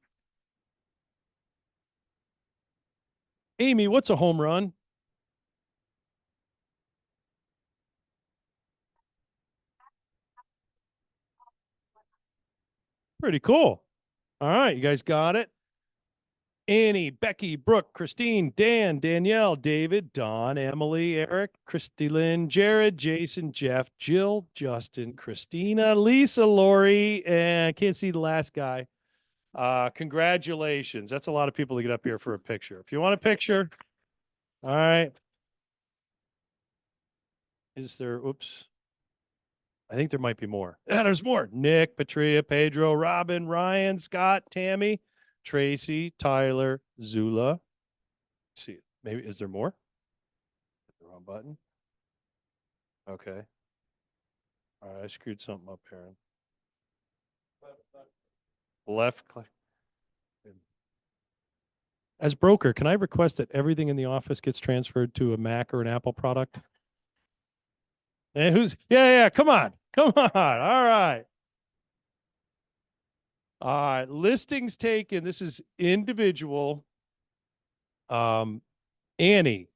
Amy, what's a home run? Pretty cool. All right, you guys got it. Annie, Becky, Brooke, Christine, Dan, Danielle, David, Don, Emily, Eric, Christy Lynn, Jared, Jason, Jeff, Jill, Justin, Christina, Lisa, Lori, and I can't see the last guy. Congratulations. That's a lot of people to get up here for a picture. If you want a picture, all right. Is there, oops. I think there might be more. Yeah, there's more. Nick, Patria, Pedro, Robin, Ryan, Scott, Tammy, Tracy, Tyler, Zula. Let's see, maybe, is there more? The wrong button. Okay. All right, I screwed something up, Aaron. Left click. As broker, can I request that everything in the office gets transferred to a Mac or an Apple product? And who's, yeah, come on. All right. All right, listings taken. This is individual. Annie,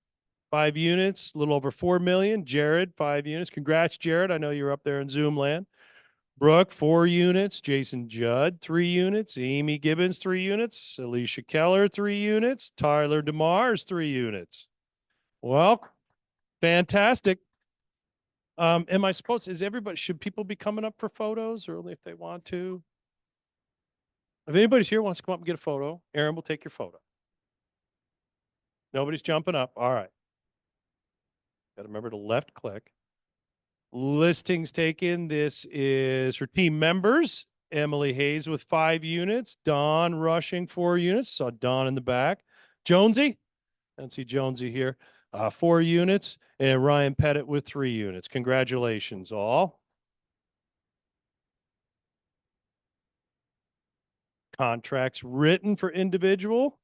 5 units, a little over 4 million. Jared, 5 units. Congrats, Jared. I know you're up there in Zoom land. Brooke, 4 units. Jason Judd, 3 units. Amy Gibbons, 3 units. Alicia Keller, 3 units. Tyler DeMars, 3 units. Well, fantastic. Am I supposed, is everybody, should people be coming up for photos or only if they want to? If anybody's here wants to come up and get a photo, Aaron will take your photo. Nobody's jumping up. All right. Got to remember to left click. Listings taken. This is for team members. Emily Hayes with 5 units. Don Rushing, 4 units. Saw Don in the back. Jonesy. I don't see Jonesy here. 4 units. And Ryan Pettit with 3 units. Congratulations, all. Contracts written for individual.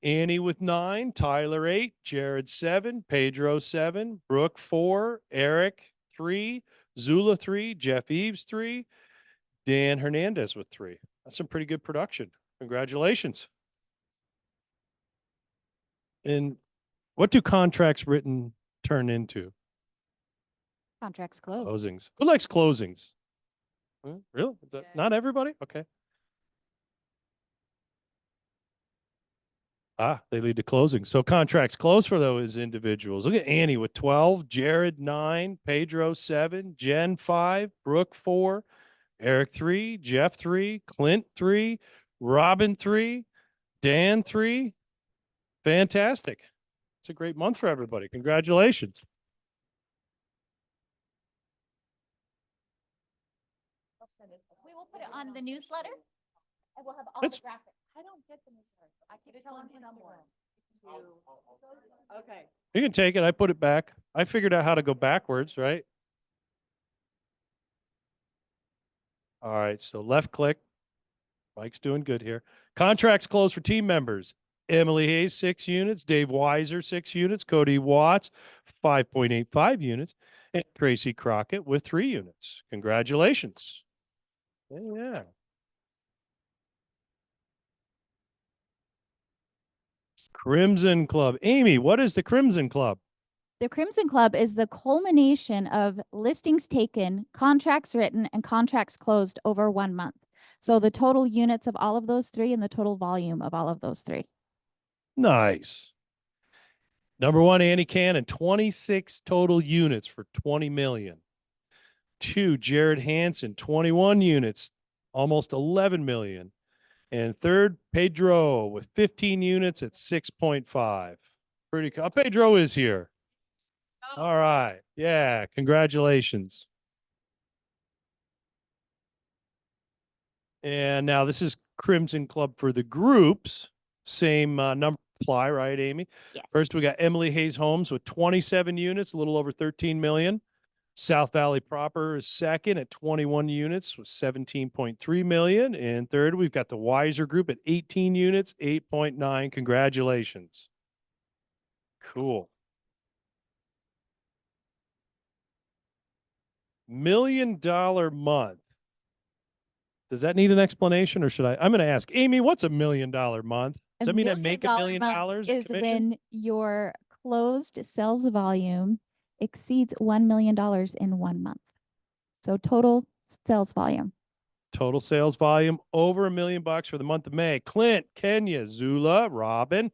Annie with 9, Tyler 8, Jared 7, Pedro 7, Brooke 4, Eric 3, Zula 3, Jeff Eves 3, Dan Hernandez with 3. That's some pretty good production. Congratulations. And what do contracts written turn into? Contracts closed. Closings. Who likes closings? Really? Not everybody? Okay. They lead to closing. So contracts closed for those individuals. Look at Annie with 12, Jared 9, Pedro 7, Jen 5, Brooke 4, Eric 3, Jeff 3, Clint 3, Robin 3, Dan 3. Fantastic. It's a great month for everybody. Congratulations. We will put it on the newsletter and we'll have all It's- the graphics. I don't get the newsletter. I keep telling someone to. Okay. You can take it. I put it back. I figured out how to go backwards, right? All right. So left click. Mike's doing good here. Contracts closed for team members. Emily Hayes, 6 units. Dave Weiser, 6 units. Cody Watts, 5.85 units. And Tracy Crockett with 3 units. Congratulations. Yeah. Crimson Club. Amy, what is the Crimson Club? The Crimson Club is the culmination of listings taken, contracts written, and contracts closed over 1 month. So the total units of all of those 3 and the total volume of all of those 3. Nice. Number 1, Annie Cannon, 26 total units for 20 million. 2, Jared Hansen, 21 units, almost 11 million. And 3rd, Pedro with 15 units at 6.5. Pretty cool. Pedro is here. All right. Yeah. Congratulations. And now this is Crimson Club for the groups. Same number apply, right, Amy? Yes. First, we got Emily Hayes Homes with 27 units, a little over 13 million. South Valley proper is second at 21 units with 17.3 million. And third, we've got the Weiser Group at 18 units, 8.9. Congratulations. Cool. $1 million month. Does that need an explanation or should I? I'm going to ask Amy, what's $1 million month? Does that mean I make $1 million? Is commission? when your closed sales volume exceeds $1 million in 1 month. So total sales volume. Total sales volume over $1 million for the month of May. Clint, Kenya, Zula, Robin,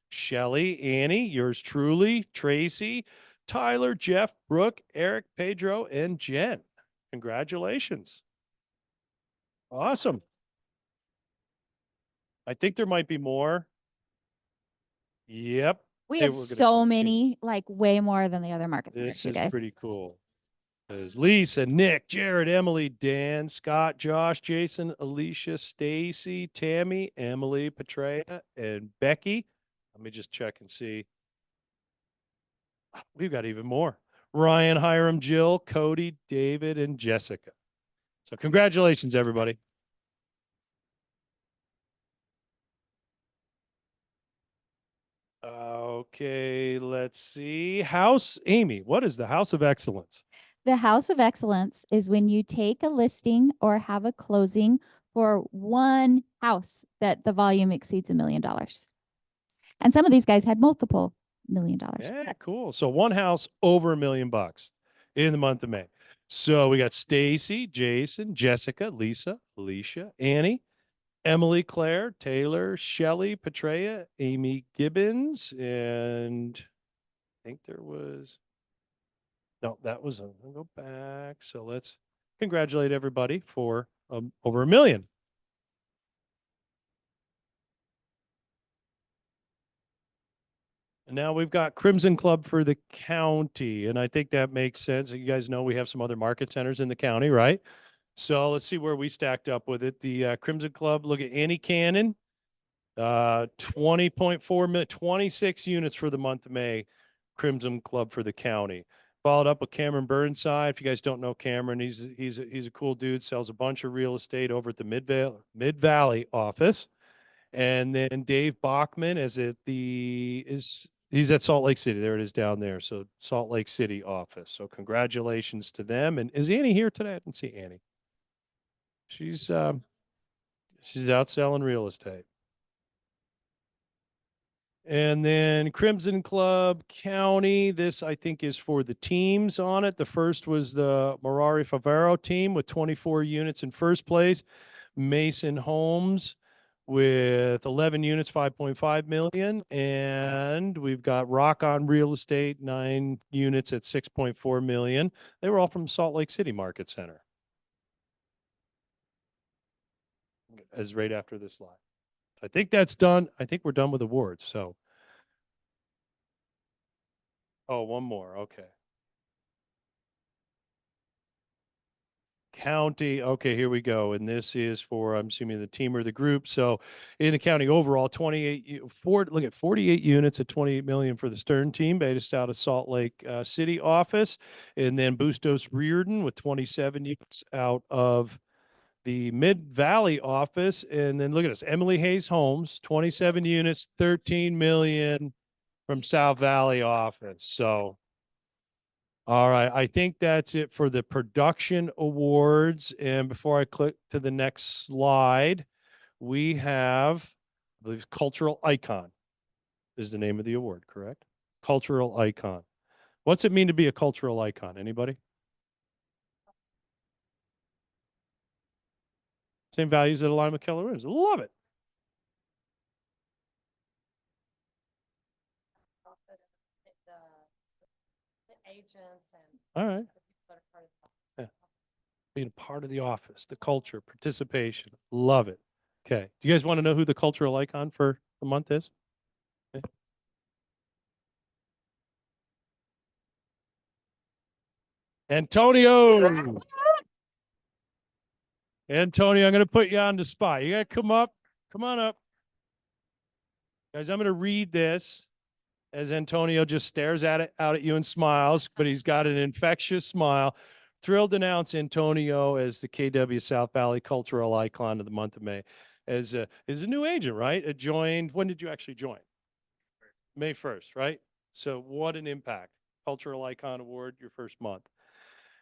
Shelly, Annie, yours truly, Tracy, Tyler, Jeff, Brooke, Eric, Pedro, and Jen. Congratulations. Awesome. I think there might be more. Yep. We Hey, have we're gonna so continue. many, like way more than the other market centers, This you is guys. pretty cool. There's Lisa, Nick, Jared, Emily, Dan, Scott, Josh, Jason, Alicia, Stacy, Tammy, Emily, Petrea, and Becky. Let me just check and see. We've got even more. Ryan, Hiram, Jill, Cody, David, and Jessica. So congratulations, everybody. Okay, let's see. House, Amy, what is the House of Excellence? The House of Excellence is when you take a listing or have a closing for one house that the volume exceeds $1 million. And some of these guys had multiple $1 million. Yeah, cool. So one house over $1 million in the month of May. So we got Stacy, Jason, Jessica, Lisa, Alicia, Annie, Emily, Claire, Taylor, Shelley, Petrea, Amy Gibbons, and I think there was no, that was I'll go back. So let's congratulate everybody for over $1 million. And now we've got Crimson Club for the county. And I think that makes sense. You guys know we have some other market centers in the county, right? So let's see where we stacked up with it. The Crimson Club, look at Annie Cannon, 20.4 million, 26 units for the month of May. Crimson Club for the county. Followed up with Cameron Burnside. If you guys don't know Cameron, he's a cool dude, sells a bunch of real estate over at the Mid Valley office. And then Dave Bachman he's at Salt Lake City. There it is down there. So Salt Lake City office. So congratulations to them. And is Annie here today? I didn't see Annie. She's out selling real estate. And then Crimson Club County. This I think is for the teams on it. The first was the Morari Favaro team with 24 units in first place. Mason Holmes with 11 units, 5.5 million. And we've got Rock On Real Estate, 9 units at 6.4 million. They were all from Salt Lake City Market Center. As right after this slide. I think that's done. I think we're done with awards. So, oh, one more. Okay. County. Okay, here we go. And this is for, I'm assuming, the team or the group. So in the county overall, 48 units at 28 million for the Stern team based out of Salt Lake City office. And then Bustos Reardon with 27 units out of the Mid Valley office. And then look at us, Emily Hayes Homes, 27 units, 13 million from South Valley office. So all right, I think that's it for the production awards. And before I click to the next slide, we have, I believe, Cultural Icon is the name of the award, correct? Cultural Icon. What's it mean to be a cultural icon? Anybody? Same values that align with Keller Williams. Love it. All right. Yeah. Being a part of the office, the culture, participation. Love it. Okay. Do you guys want to know who the cultural icon for the month is? Okay. Antonio. Antonio, I'm going to put you on the spot. You got to come up. Come on up. Guys, I'm going to read this as Antonio just stares out at you and smiles, but he's got an infectious smile. Thrilled to announce Antonio as the KW South Valley Cultural Icon of the month of May. As a new agent, right? Joined, when did you actually join? May 1st, right? So what an impact. Cultural Icon Award, your first month.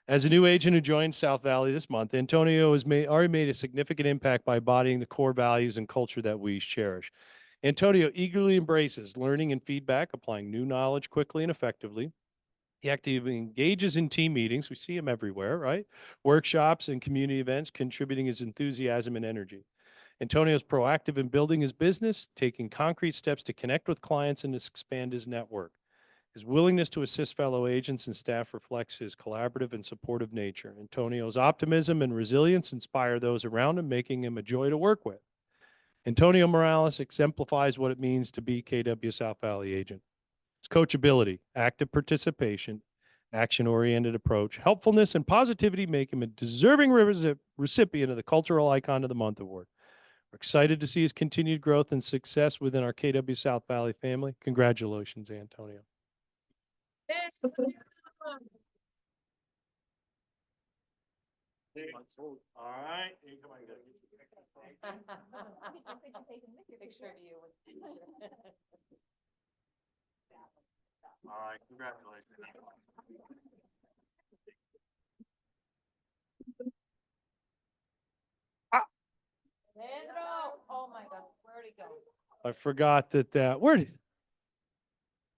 As a new agent who joined South Valley this month, Antonio has already made a significant impact by embodying the core values and culture that we cherish. Antonio eagerly embraces learning and feedback, applying new knowledge quickly and effectively. He actively engages in team meetings. We see him everywhere, right? Workshops and community events, contributing his enthusiasm and energy. Antonio is proactive in building his business, taking concrete steps to connect with clients and to expand his network. His willingness to assist fellow agents and staff reflects his collaborative and supportive nature. Antonio's optimism and resilience inspire those around him, making him a joy to work with. Antonio Morales exemplifies what it means to be KW South Valley agent. His coachability, active participation, action-oriented approach, helpfulness, and positivity make him a deserving recipient of the Cultural Icon of the Month Award. We're excited to see his continued growth and success within our KW South Valley family. Congratulations, Antonio. All right. All right, congratulations. Pedro, oh my God, where'd he go? I forgot that, where did,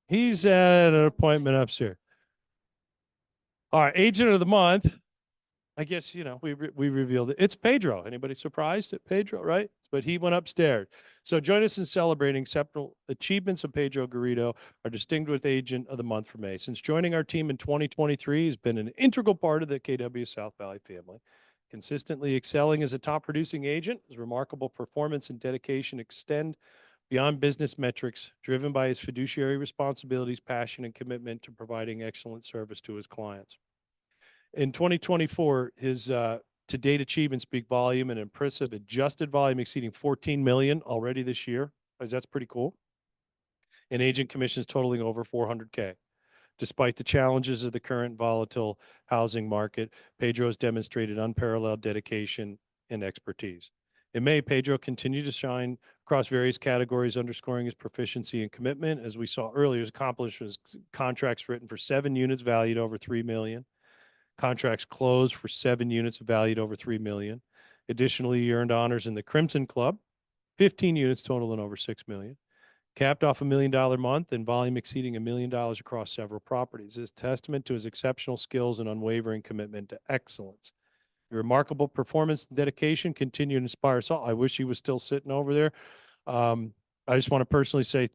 he's at an appointment upstairs. All right, agent of the month. I guess, we revealed it. It's Pedro. Anybody surprised at Pedro, right? But he went upstairs. So join us in celebrating several achievements of Pedro Garrido, our distinguished agent of the month for May. Since joining our team in 2023, he's been an integral part of the KW South Valley family. Consistently excelling as a top producing agent, his remarkable performance and dedication extend beyond business metrics, driven by his fiduciary responsibilities, passion, and commitment to providing excellent service to his clients. In 2024, his to-date achievements speak volume, and impressive adjusted volume exceeding 14 million already this year. That's pretty cool. And agent commissions totaling over 400K. Despite the challenges of the current volatile housing market, Pedro has demonstrated unparalleled dedication and expertise. In May, Pedro continued to shine across various categories, underscoring his proficiency and commitment. As we saw earlier, his accomplishments, contracts written for 7 units valued over 3 million. Contracts closed for 7 units valued over 3 million. Additionally, he earned honors in the Crimson Club, 15 units totaling over 6 million. Capped off $1 million month and volume exceeding $1 million across several properties. This is testament to his exceptional skills and unwavering commitment to excellence. Your remarkable performance and dedication continue to inspire us all. I wish he was still sitting over there. I just want to personally say,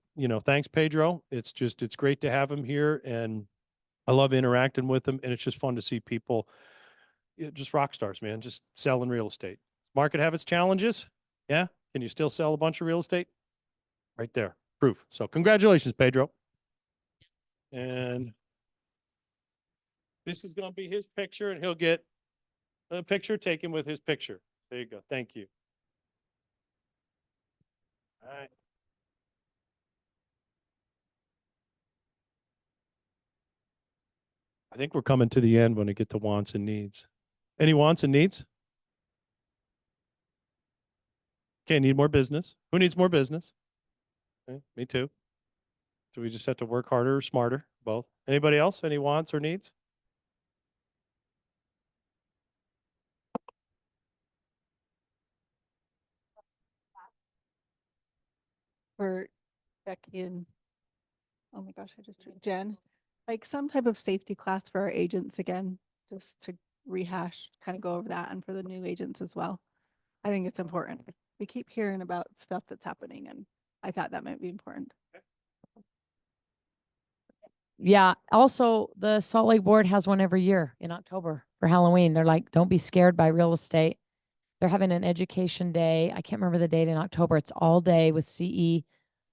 thanks, Pedro. It's great to have him here, and I love interacting with him, and it's just fun to see people, just rock stars, man, just selling real estate. Market have its challenges. Yeah. Can you still sell a bunch of real estate? Right there. Proof. So congratulations, Pedro. And this is going to be his picture, and he'll get a picture taken with his picture. There you go. Thank you. All right. I think we're coming to the end when we get to wants and needs. Any wants and needs? Okay, need more business. Who needs more business? Okay, me too. Do we just have to work harder or smarter? Both. Anybody else? Any wants or needs? For Becky and, oh my gosh, I just drew Jen, like some type of safety class for our agents again, just to rehash, kind of go over that, and for the new agents as well. I think it's important. We keep hearing about stuff that's happening, and I thought that might be important. Yeah. Also, the Salt Lake Board has one every year in October for Halloween. They're like, don't be scared by real estate. They're having an education day. I can't remember the date in October. It's all day with CE,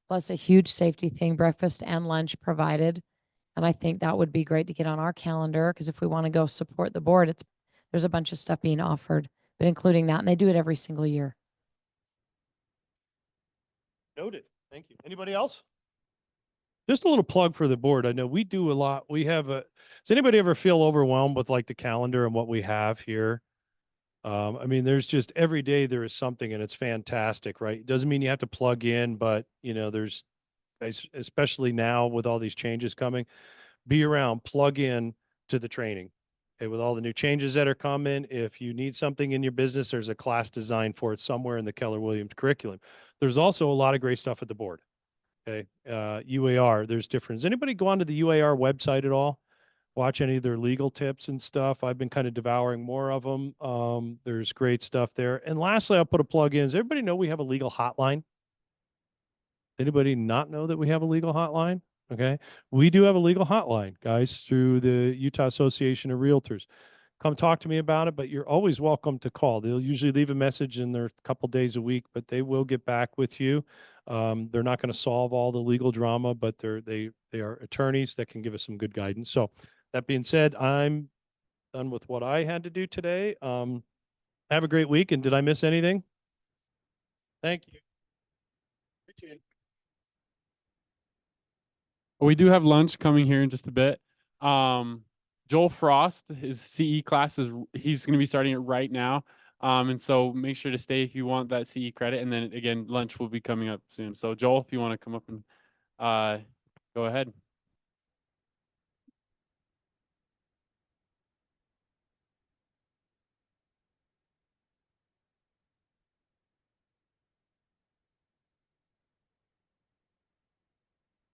plus a huge safety thing, breakfast and lunch provided. And I think that would be great to get on our calendar, because if we want to go support the board, there's a bunch of stuff being offered, but including that, and they do it every single year. Noted. Thank you. Anybody else? Just a little plug for the board. I know we do a lot. Does anybody ever feel overwhelmed with like the calendar and what we have here? I mean, there's just every day there is something, and it's fantastic, right? It doesn't mean you have to plug in, but there's, especially now with all these changes coming, be around, plug in to the training. Okay, with all the new changes that are coming, if you need something in your business, there's a class designed for it somewhere in the Keller Williams curriculum. There's also a lot of great stuff at the board. Okay, UAR, there's different. Does anybody go onto the UAR website at all? Watch any of their legal tips and stuff? I've been kind of devouring more of them. There's great stuff there. And lastly, I'll put a plug in. Does everybody know we have a legal hotline? Anybody not know that we have a legal hotline? Okay. We do have a legal hotline, guys, through the Utah Association of Realtors. Come talk to me about it, but you're always welcome to call. They'll usually leave a message in there a couple days a week, but they will get back with you. They're not going to solve all the legal drama, but they are attorneys that can give us some good guidance. So that being said, I'm done with what I had to do today. Have a great week. And did I miss anything? Thank you. Appreciate it. We do have lunch coming here in just a bit. Joel Frost, his CE class he's going to be starting it right now. And so make sure to stay if you want that CE credit. And then again, lunch will be coming up soon. So Joel, if you want to come up and go ahead.